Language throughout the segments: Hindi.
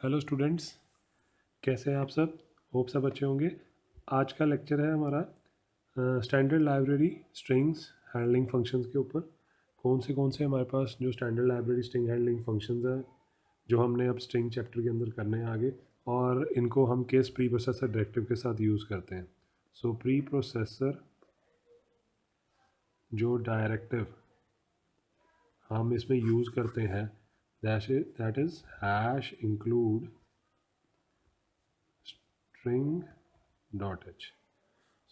हेलो स्टूडेंट्स, कैसे हैं आप सब। होप सब अच्छे होंगे। आज का लेक्चर है हमारा standard library strings handling functions के ऊपर। कौन से हमारे पास जो standard library string handling functions हैं जो हमने अब स्ट्रिंग चैप्टर के अंदर करने हैं आगे, और इनको हम किस प्री प्रोसेसर डायरेक्टिव के साथ यूज़ करते हैं। सो प्री प्रोसेसर जो डायरेक्टिव हम इसमें यूज़ करते हैं that is hash include string dot H.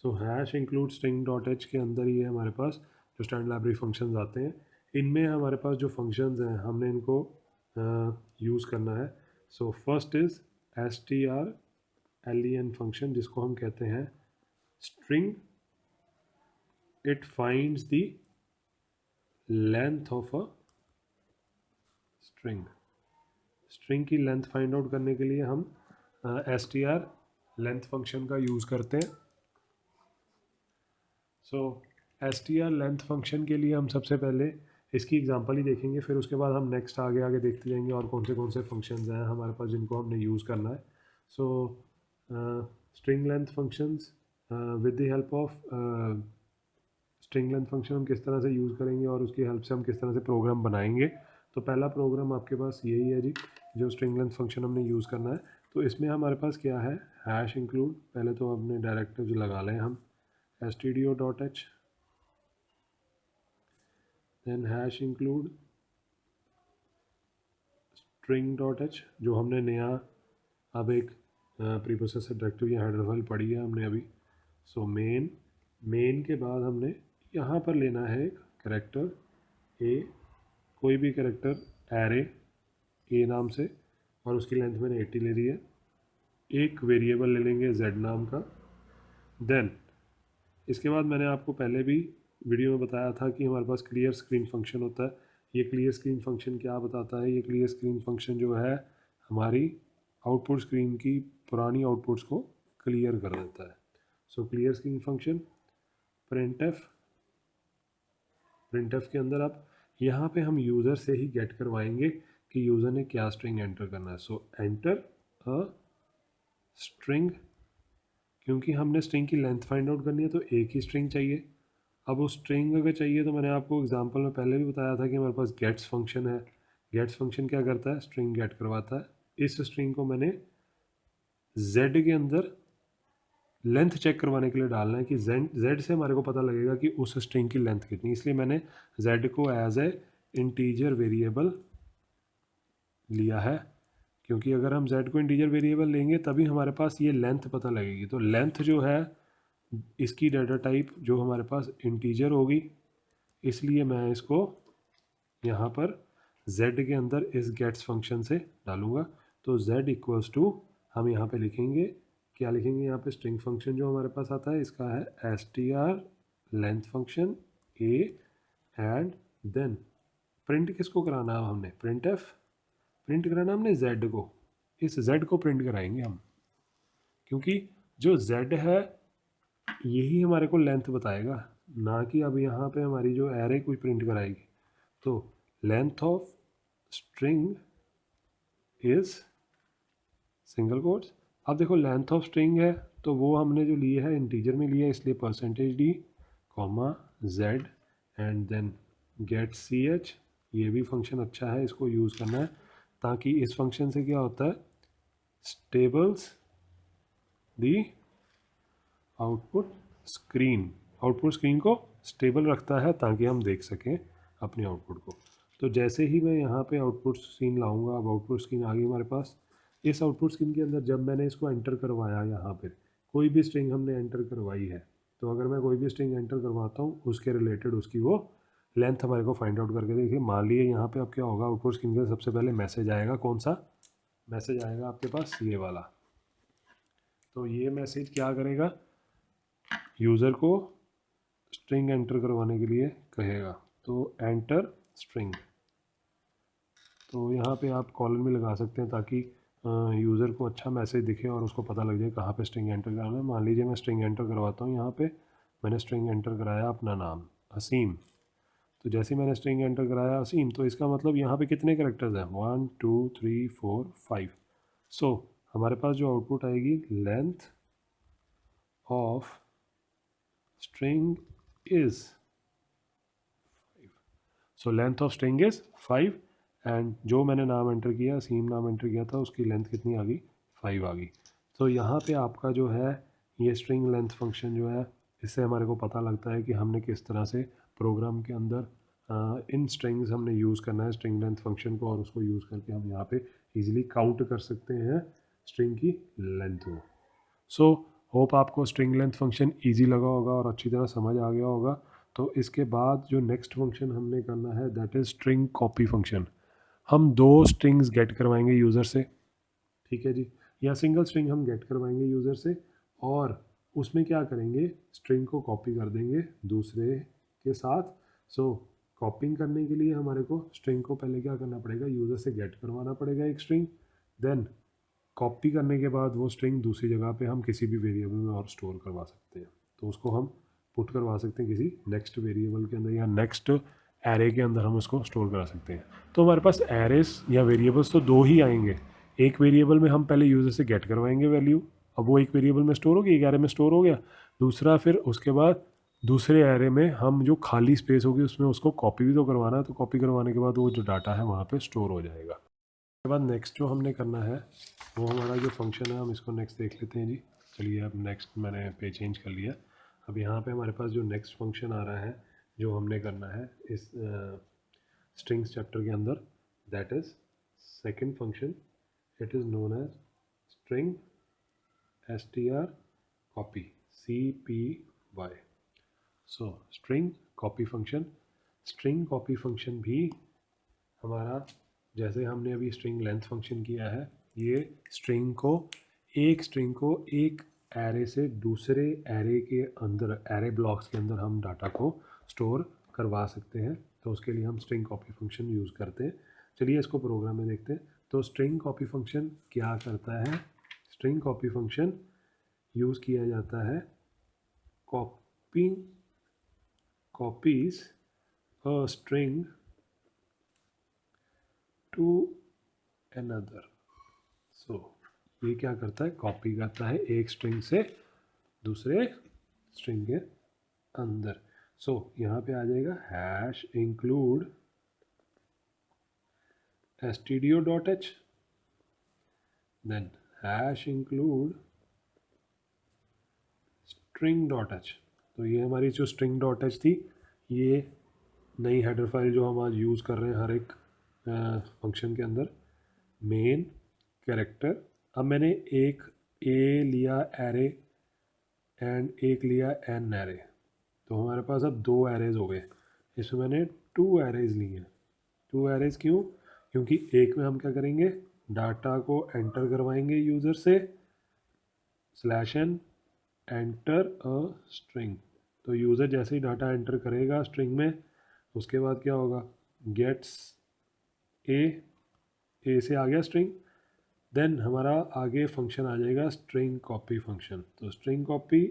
So hash include string dot H के अंदर ही है हमारे पास जो स्टैंडर्ड लाइब्रेरी फंक्शंस आते हैं। इनमें हमारे पास जो फंक्शंस हैं हमने इनको यूज़ करना है। So first is str_len function, जिसको हम कहते हैं string. It finds the length of a string. String की लेंथ फाइंड आउट करने के लिए हम str लेंथ फंक्शन का यूज़ करते हैं। सो str लेंथ फंक्शन के लिए हम सबसे पहले इसकी एग्जांपल ही देखेंगे, फिर उसके बाद हम नेक्स्ट आगे आगे देखते जाएंगे और कौन से फंक्शंस हैं हमारे पास जिनको हमने यूज़ करना है। सो string length functions with the help of string length function हम किस तरह से यूज़ करेंगे और उसकी हेल्प से हम किस तरह से प्रोग्राम बनाएंगे। तो पहला प्रोग्राम आपके पास यही है जी, जो स्ट्रिंग लेंथ फंक्शन हमने यूज़ करना है। तो इसमें हमारे पास क्या है, हैश इंक्लूड, पहले तो अपने डायरेक्टिव लगा लें हम stdio.h, then hash include string.h, जो हमने नया अब एक प्री प्रोसेसर डायरेक्टिव या हेडर फाइल पढ़ी है हमने अभी। सो मेन के बाद हमने यहाँ पर लेना है एक करेक्टर ए, कोई भी करेक्टर एरे ए नाम से, और उसकी लेंथ मैंने 80 ले ली है। एक वेरिएबल ले लेंगे z नाम का। देन इसके बाद मैंने आपको पहले भी वीडियो में बताया था कि हमारे पास क्लियर स्क्रीन फंक्शन होता है। ये क्लियर स्क्रीन फंक्शन क्या बताता है, ये क्लियर स्क्रीन फंक्शन जो है हमारी आउटपुट स्क्रीन की पुरानी आउटपुट्स को क्लियर कर देता है। So clear screen function printf के अंदर अब यहाँ पे हम यूज़र से ही गेट करवाएंगे कि यूज़र ने क्या स्ट्रिंग एंटर करना है। सो एंटर अ स्ट्रिंग, क्योंकि हमने स्ट्रिंग की लेंथ फाइंड आउट करनी है तो एक ही स्ट्रिंग चाहिए। अब उस स्ट्रिंग अगर चाहिए तो मैंने आपको एग्जांपल में पहले भी बताया था कि हमारे पास गेट्स फंक्शन है। गेट्स फंक्शन क्या करता है, स्ट्रिंग गेट करवाता है। इस स्ट्रिंग को मैंने z के अंदर लेंथ चेक करवाने के लिए डालना है कि z से हमारे को पता लगेगा कि उस स्ट्रिंग की लेंथ कितनी, इसलिए मैंने z को एज ए इंटीजर वेरिएबल लिया है। क्योंकि अगर हम z को इंटीजर वेरिएबल लेंगे तभी हमारे पास ये लेंथ पता लगेगी। तो लेंथ जो है इसकी डाटा टाइप जो हमारे पास इंटीजर होगी, इसलिए मैं इसको यहाँ पर z के अंदर इस गेट्स फंक्शन से डालूँगा। तो z इक्वल्स टू हम यहाँ पे लिखेंगे, क्या लिखेंगे यहाँ पे, स्ट्रिंग फंक्शन जो हमारे पास आता है इसका है str length function a, and then print किसको कराना है, हमने प्रिंट कराना हमने z को। इस z को प्रिंट कराएंगे हम, क्योंकि जो z है यही हमारे को लेंथ बताएगा, ना कि अब यहाँ पे हमारी जो एरे कोई प्रिंट कराएगी। तो length of string is single quotes. अब देखो लेंथ ऑफ स्ट्रिंग है तो वो हमने जो लिए है इंटीजर में लिया है, इसलिए %d comma z and then get ch। ये भी फंक्शन अच्छा है, इसको यूज़ करना है, ताकि इस फंक्शन से क्या होता है, स्टेबल्स दी आउटपुट स्क्रीन को स्टेबल रखता है ताकि हम देख सकें अपने आउटपुट को। तो जैसे ही मैं यहाँ पे आउटपुट स्क्रीन लाऊंगा, अब आउटपुट स्क्रीन आ गई हमारे पास। इस आउटपुट स्क्रीन के अंदर जब मैंने इसको एंटर करवाया, यहाँ पे कोई भी स्ट्रिंग हमने एंटर करवाई है, तो अगर मैं कोई भी स्ट्रिंग एंटर करवाता हूँ उसके रिलेटेड उसकी वो लेंथ हमारे को फाइंड आउट करके देखिए। मान लिए यहाँ पे अब क्या होगा, आउटपुट स्क्रीन के सबसे पहले मैसेज आएगा। कौन सा मैसेज आएगा आपके पास, ये वाला। तो ये मैसेज क्या करेगा, यूज़र को स्ट्रिंग एंटर करवाने के लिए कहेगा। तो एंटर स्ट्रिंग, तो यहाँ पे आप कॉलन में लगा सकते हैं ताकि यूज़र को अच्छा मैसेज दिखे और उसको पता लग जाए कहाँ पे स्ट्रिंग एंटर कराना है। मान लीजिए मैं स्ट्रिंग एंटर करवाता हूँ, यहाँ पे मैंने स्ट्रिंग एंटर कराया अपना नाम असीम। तो जैसे मैंने स्ट्रिंग एंटर कराया असीम, तो इसका मतलब यहाँ पे कितने करेक्टर्स हैं, 1 2 3 4 5। सो हमारे पास जो आउटपुट आएगी, length of string is 5। So length of string is 5 and जो मैंने नाम एंटर किया, सीम नाम एंटर किया था, उसकी लेंथ कितनी आ गई, 5 आ गई। तो यहाँ पे आपका जो है ये स्ट्रिंग लेंथ फंक्शन जो है, इससे हमारे को पता लगता है कि हमने किस तरह से प्रोग्राम के अंदर इन स्ट्रिंग्स हमने यूज़ करना है स्ट्रिंग लेंथ फंक्शन को, और उसको यूज़ करके हम यहाँ पे इजीली काउंट कर सकते हैं स्ट्रिंग की लेंथ को। सो होप आपको स्ट्रिंग लेंथ फंक्शन इजी लगा होगा और अच्छी तरह समझ आ गया होगा। तो इसके बाद जो नेक्स्ट फंक्शन हमने करना है that is string copy function. हम दो स्ट्रिंग्स गेट करवाएंगे यूज़र से, ठीक है जी, या सिंगल स्ट्रिंग हम गेट करवाएंगे यूज़र से, और उसमें क्या करेंगे, स्ट्रिंग को कॉपी कर देंगे दूसरे के साथ। सो कॉपिंग करने के लिए हमारे को स्ट्रिंग को पहले क्या करना पड़ेगा, यूज़र से गेट करवाना पड़ेगा एक स्ट्रिंग, देन कॉपी करने के बाद वो स्ट्रिंग दूसरी जगह पे हम किसी भी वेरिएबल में और स्टोर करवा सकते हैं। तो उसको हम पुट करवा सकते हैं किसी नेक्स्ट वेरिएबल के अंदर या नेक्स्ट एरे के अंदर हम उसको स्टोर करा सकते हैं। तो हमारे पास एरेस या वेरिएबल्स तो दो ही आएंगे। एक वेरिएबल में हम पहले यूज़र से गेट करवाएंगे वैल्यू, अब वो एक वेरिएबल में स्टोर होगी, एक एरे में स्टोर हो गया। दूसरा फिर उसके बाद दूसरे एरे में हम जो खाली स्पेस होगी उसमें उसको कॉपी भी तो करवाना है, तो कॉपी करवाने के बाद वो जो डाटा है वहाँ पे स्टोर हो जाएगा। उसके बाद नेक्स्ट जो हमने करना है वो हमारा जो फंक्शन है, हम इसको नेक्स्ट देख लेते हैं जी। चलिए अब नेक्स्ट मैंने पे चेंज कर लिया। अब यहाँ पे हमारे पास जो नेक्स्ट फंक्शन आ रहा है जो हमने करना है इस स्ट्रिंग्स चैप्टर के अंदर, that is second function, it is known as string str copy, CPY। So string copy function, string copy function भी हमारा, जैसे हमने अभी स्ट्रिंग लेंथ फंक्शन किया है, ये स्ट्रिंग को एक एरे से दूसरे एरे के अंदर, एरे ब्लॉक्स के अंदर हम डाटा को स्टोर करवा सकते हैं। तो उसके लिए हम स्ट्रिंग कॉपी फंक्शन यूज़ करते हैं। चलिए इसको प्रोग्राम में देखते हैं। तो स्ट्रिंग कॉपी फंक्शन क्या करता है, स्ट्रिंग कॉपी फंक्शन यूज़ किया जाता है copies a string to another। So ये क्या करता है, कॉपी करता है एक स्ट्रिंग से दूसरे स्ट्रिंग के अंदर। सो यहाँ पे आ जाएगा hash include stdio.h, then hash include string.h। तो ये हमारी जो string.h थी, ये नई हेडर फाइल जो हम आज यूज़ कर रहे हैं हर एक फंक्शन के अंदर, मेन कैरेक्टर। अब मैंने एक ए लिया एरे एंड एक लिया एन एरे, तो हमारे पास अब दो एरेज हो गए। इसमें मैंने टू एरेज लिए हैं। टू एरेज क्यों, क्योंकि एक में हम क्या करेंगे, डाटा को एंटर करवाएंगे यूज़र से, /n एंटर अ स्ट्रिंग। तो यूज़र जैसे ही डाटा एंटर करेगा स्ट्रिंग में, उसके बाद क्या होगा, गेट्स ए से आ गया स्ट्रिंग, देन हमारा आगे फंक्शन आ जाएगा स्ट्रिंग कॉपी फंक्शन। तो स्ट्रिंग कॉपी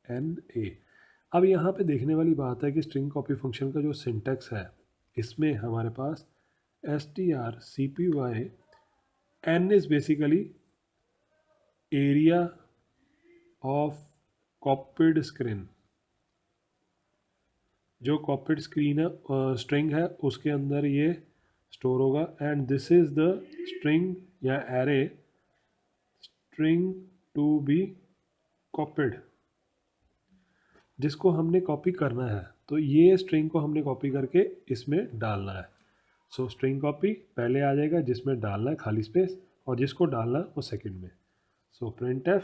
एन ए। अब यहाँ पे देखने वाली बात है कि स्ट्रिंग कॉपी फंक्शन का जो सिंटेक्स है, इसमें हमारे पास strcpy, n is basically area of copied screen. जो कॉपीड स्क्रीन है स्ट्रिंग है उसके अंदर ये स्टोर होगा, and this is the string या array string to be copied, जिसको हमने कॉपी करना है। तो ये स्ट्रिंग को हमने कॉपी करके इसमें डालना है। सो स्ट्रिंग कॉपी पहले आ जाएगा जिसमें डालना है खाली स्पेस, और जिसको डालना है वो सेकंड में। सो printf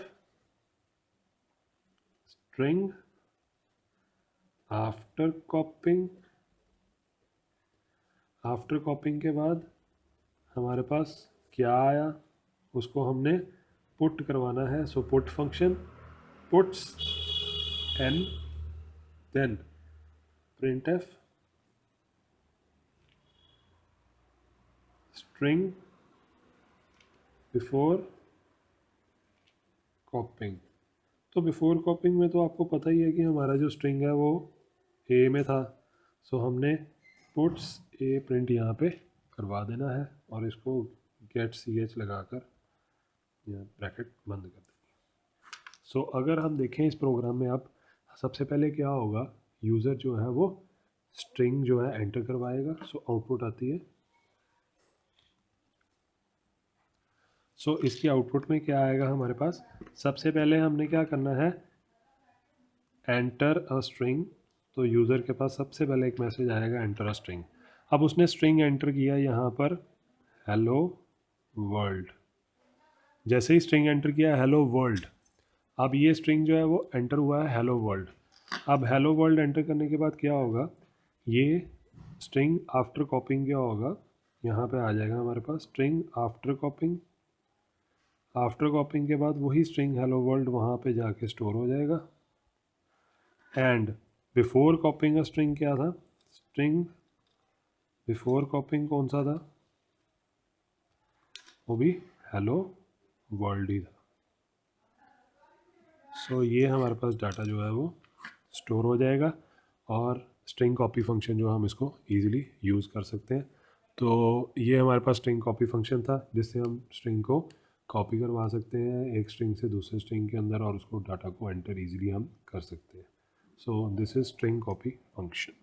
स्ट्रिंग आफ्टर कॉपिंग के बाद हमारे पास क्या आया, उसको हमने पुट करवाना है। So put function puts n, then printf string before copying. तो बिफोर कॉपिंग में तो आपको पता ही है कि हमारा जो स्ट्रिंग है वो ए में था। सो हमने पुट्स ए प्रिंट यहाँ पे करवा देना है और इसको गेट सी एच लगाकर ब्रैकेट बंद कर देंगे। सो अगर हम देखें इस प्रोग्राम में, अब सबसे पहले क्या होगा, यूज़र जो है वो स्ट्रिंग जो है एंटर करवाएगा। सो आउटपुट आती है। सो इसकी आउटपुट में क्या आएगा हमारे पास, सबसे पहले हमने क्या करना है, एंटर अ स्ट्रिंग। तो यूज़र के पास सबसे पहले एक मैसेज आएगा एंटर अ स्ट्रिंग। अब उसने स्ट्रिंग एंटर किया यहाँ पर हेलो वर्ल्ड। जैसे ही स्ट्रिंग एंटर किया हेलो वर्ल्ड, अब ये स्ट्रिंग जो है वो एंटर हुआ है हेलो वर्ल्ड। अब हेलो वर्ल्ड एंटर करने के बाद क्या होगा, ये स्ट्रिंग आफ्टर कॉपिंग क्या होगा, यहाँ पे आ जाएगा हमारे पास string after copying. After copying के बाद वही स्ट्रिंग हेलो वर्ल्ड वहाँ पे जाके स्टोर हो जाएगा। एंड बिफोर कॉपिंग अ स्ट्रिंग क्या था, स्ट्रिंग बिफोर कॉपिंग कौन सा था, वो भी हेलो वर्ल्ड ही था। सो ये हमारे पास डाटा जो है वो स्टोर हो जाएगा और स्ट्रिंग कॉपी फंक्शन जो हम इसको ईजिली यूज़ कर सकते हैं। तो ये हमारे पास स्ट्रिंग कॉपी फंक्शन था जिससे हम स्ट्रिंग को कॉपी करवा सकते हैं एक स्ट्रिंग से दूसरे स्ट्रिंग के अंदर और उसको डाटा को एंटर ईजिली हम कर सकते हैं। So this is string copy function.